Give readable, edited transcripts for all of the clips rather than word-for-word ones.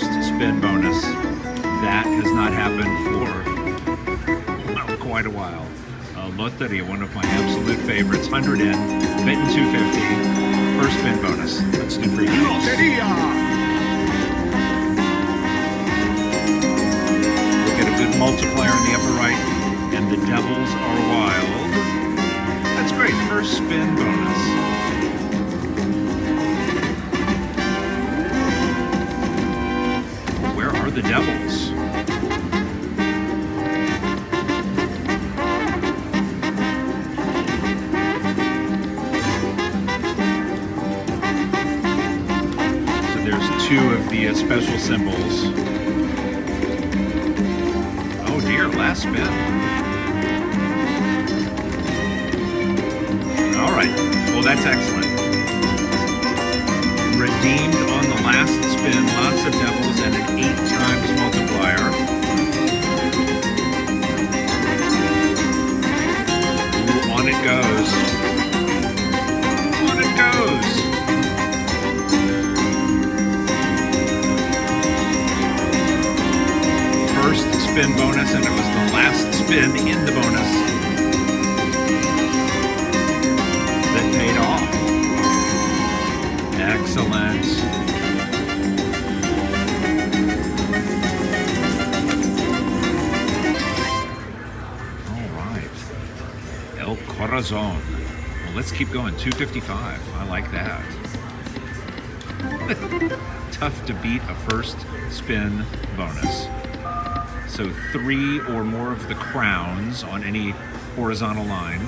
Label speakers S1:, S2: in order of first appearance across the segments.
S1: first spin bonus. That has not happened for, well, quite a while. Loteria, one of my absolute favorites. 100 in, betting 250. First spin bonus. Let's do free games.
S2: Loteria!
S1: We'll get a good multiplier in the upper right, and the devils are wild. That's great. First spin bonus. Where are the devils? Two of the special symbols. Oh dear, last spin. All right, well that's excellent. Redeemed on the last spin, lots of devils and an 8 times multiplier. Ooh, on it goes. On it goes. First spin bonus, and it was the last spin in the bonus that paid off. Excellent. All right. El Corazon. Well, let's keep going. 255. I like that. Tough to beat a first spin bonus. So 3 or more of the crowns on any horizontal line,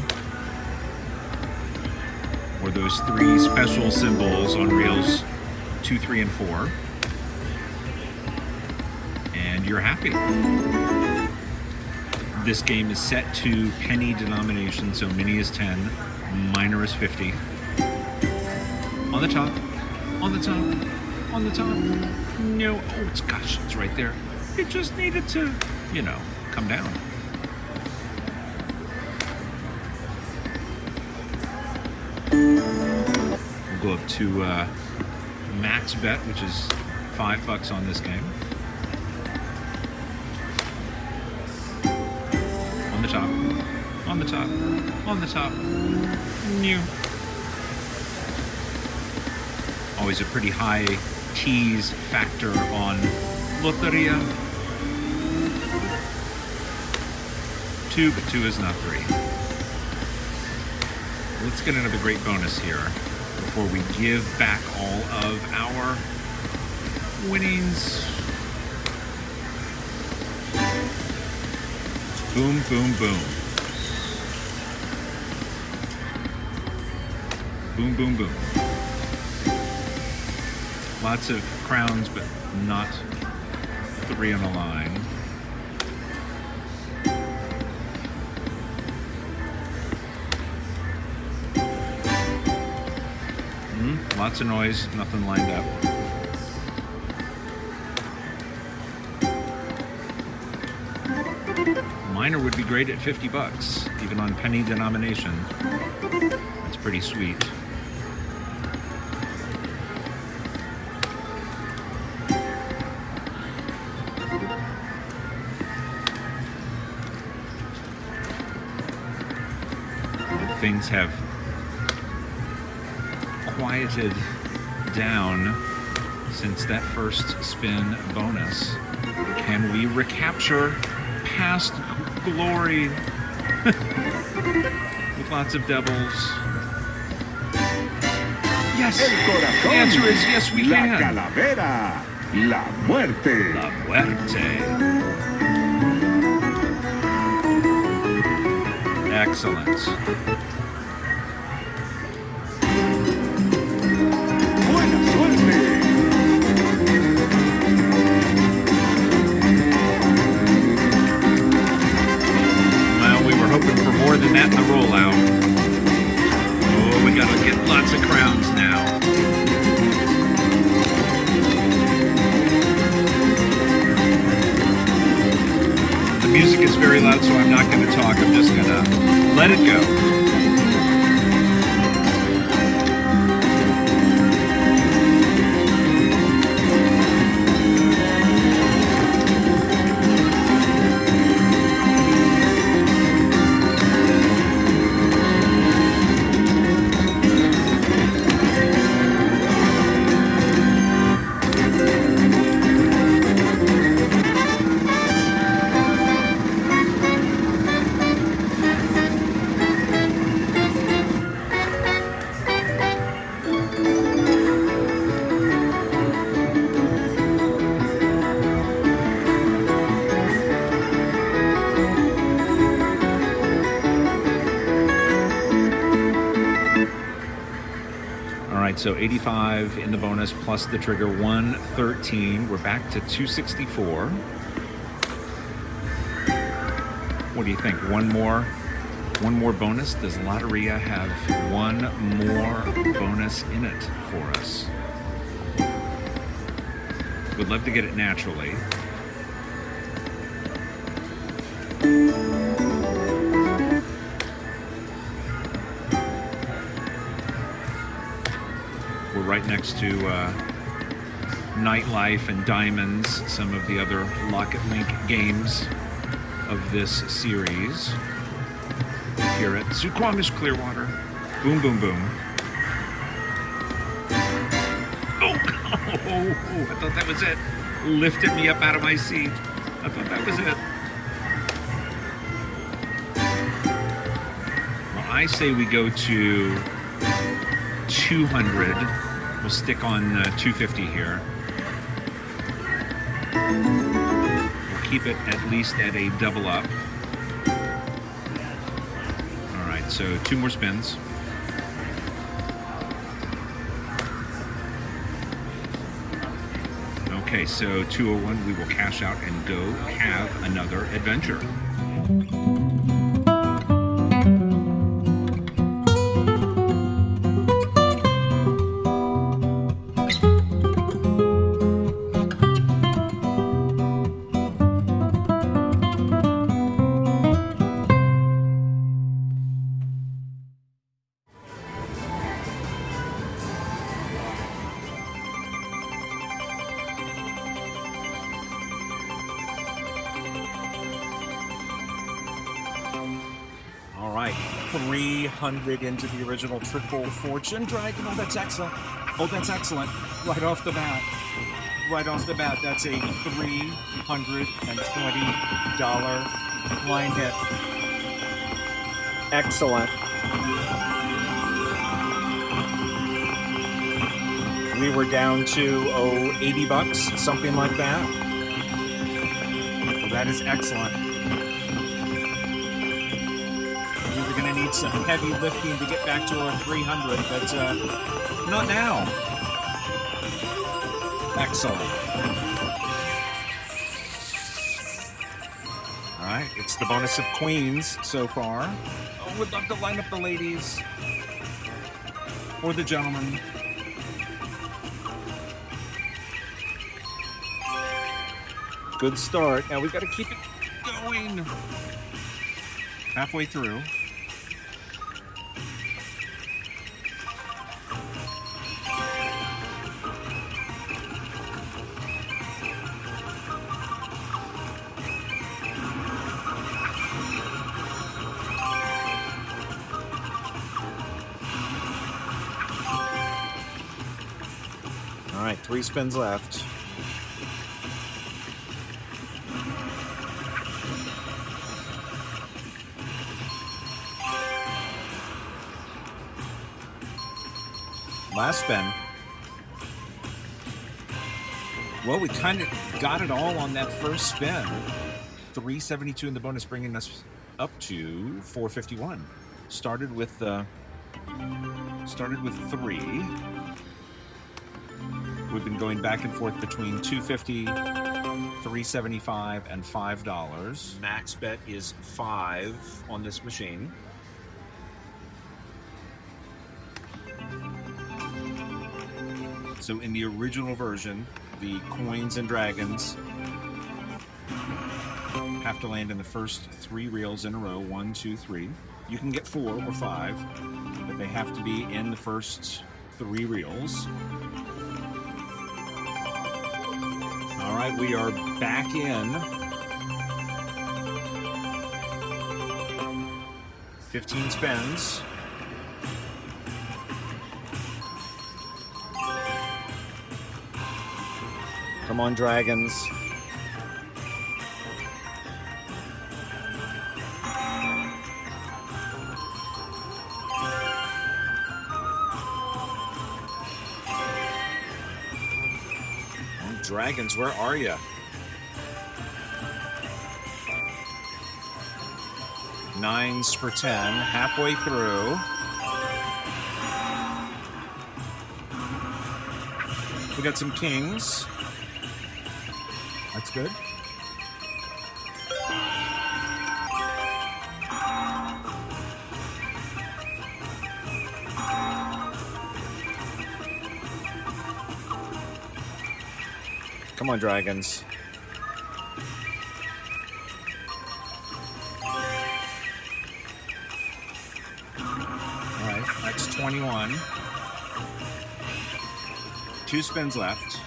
S1: or those 3 special symbols on reels 2, 3, and 4, and you're happy. This game is set to penny denomination, so mini is 10, minor is 50. On the top, on the top, on the top. No, oh, gosh, it's right there. It just needed to, you know, come down. We'll go up to max bet, which is $5 on this game. On the top, on the top, on the top. New. Always a pretty high tease factor on Loteria. 2, but 2 is not 3. Let's get another great bonus here before we give back all of our winnings. Boom, boom, boom. Boom, boom, boom. Lots of crowns, but not 3 on a line. Lots of noise, nothing lined up. Minor would be great at $50, even on penny denomination. That's pretty sweet. Things have quieted down since that first spin bonus. Can we recapture past glory with lots of devils? Yes! The answer is yes, we can.
S2: La calavera, la muerte.
S1: La muerte. Excellent. More than that in the rollout. Oh, we gotta get lots of crowns now. The music is very loud, so I'm not gonna talk. I'm just gonna let it go. So 85 in the bonus plus the trigger, 113. We're back to 264. What do you think? One more bonus? Does Loteria have one more bonus in it for us? Would love to get it naturally. We're right next to Nightlife and Diamonds, some of the other Lock It Link games of this series here at Suquamish Clearwater. Boom, boom, boom. Oh, I thought that was it. Lifted me up out of my seat. I thought that was it. Well, I say we go to 200. We'll stick on 250 here. Keep it at least at a double up. All right, so 2 more spins. Okay, so 201, we will cash out and go have another adventure.
S3: All right, 300 into the original triple fortune dragon. Oh, that's excellent. Oh, that's excellent. Right off the bat. Right off the bat, that's a $320 line hit. Excellent. We were down to, 80 bucks, something like that. Well, that is excellent. Need some heavy lifting to get back to our 300, but not now. Excellent. All right, it's the bonus of queens so far. Oh, would love to line up the ladies or the gentlemen. Good start. Now we've got to keep it going. Halfway through. All right, 3 spins left. Last spin. Well, we kind of got it all on that first spin. 372 in the bonus, bringing us up to 451. Started with 3. We've been going back and forth between 250, 375, and $5. Max bet is 5 on this machine. So in the original version, the coins and dragons have to land in the first 3 reels in a row. 1, 2, 3. You can get 4 or 5, but they have to be in the first 3 reels. All right, we are back in. 15 spins. Come on, dragons. Dragons, where are you? Nines for 10, halfway through. We got some kings. That's good. Come on, dragons. All right, that's 21. 2 spins left.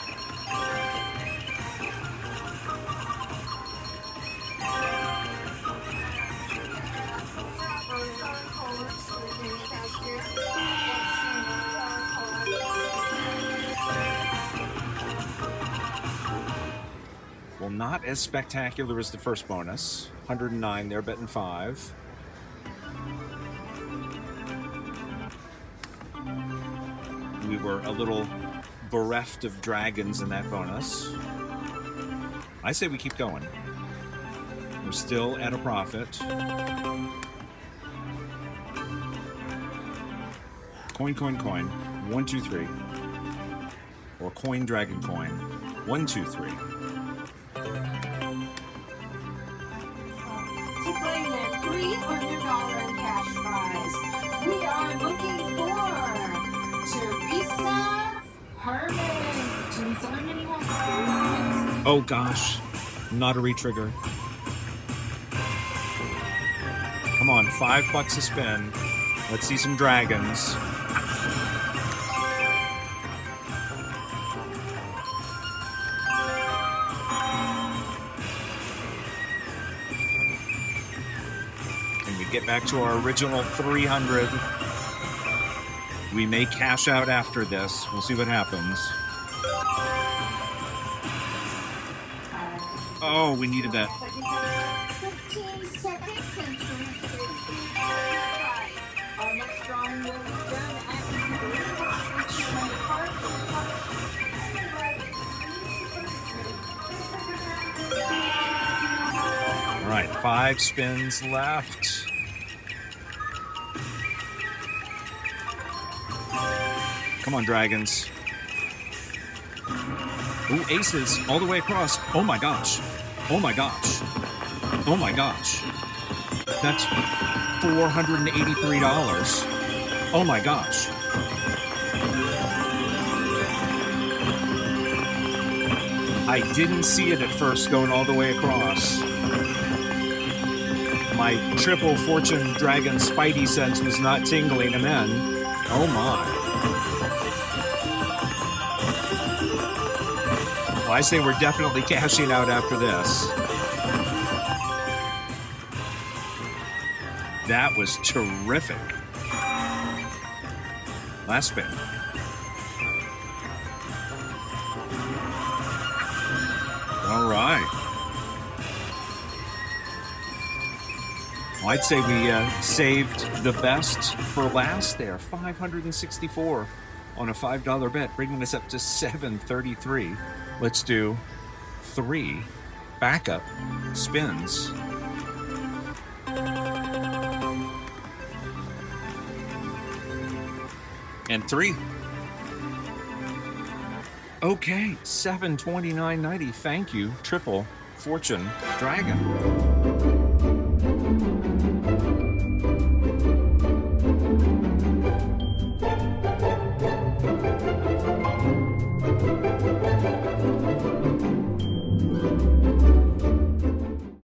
S3: Well, not as spectacular as the first bonus. 109 there, betting 5. We were a little bereft of dragons in that bonus. I say we keep going. We're still at a profit. Coin, coin, coin. 1, 2, 3. Or coin, dragon, coin. 1, 2, 3.
S4: To claim that $300 cash prize, we are looking for Teresa Herman. Teresa Herman, you want $3?
S3: Oh gosh, not a retrigger. Come on, $5 a spin. Let's see some dragons. Can we get back to our original 300? We may cash out after this. We'll see what happens. Oh, we needed that.
S4: 15 seconds and Teresa is the prize. Our next drawing will be done at the
S3: All right, 5 spins left. Come on, dragons. Ooh, aces all the way across. Oh my gosh. Oh my gosh. Oh my gosh. That's $483. Oh my gosh. I didn't see it at first going all the way across. My triple fortune dragon spidey sense was not tingling him in. Oh my. Well, I say we're definitely cashing out after this. That was terrific. Last spin. All right. Well, I'd say we saved the best for last there. 564 on a $5 bet, bringing us up to 733. Let's do 3 backup spins. And 3. Okay, $729.90. Thank you, triple fortune dragon.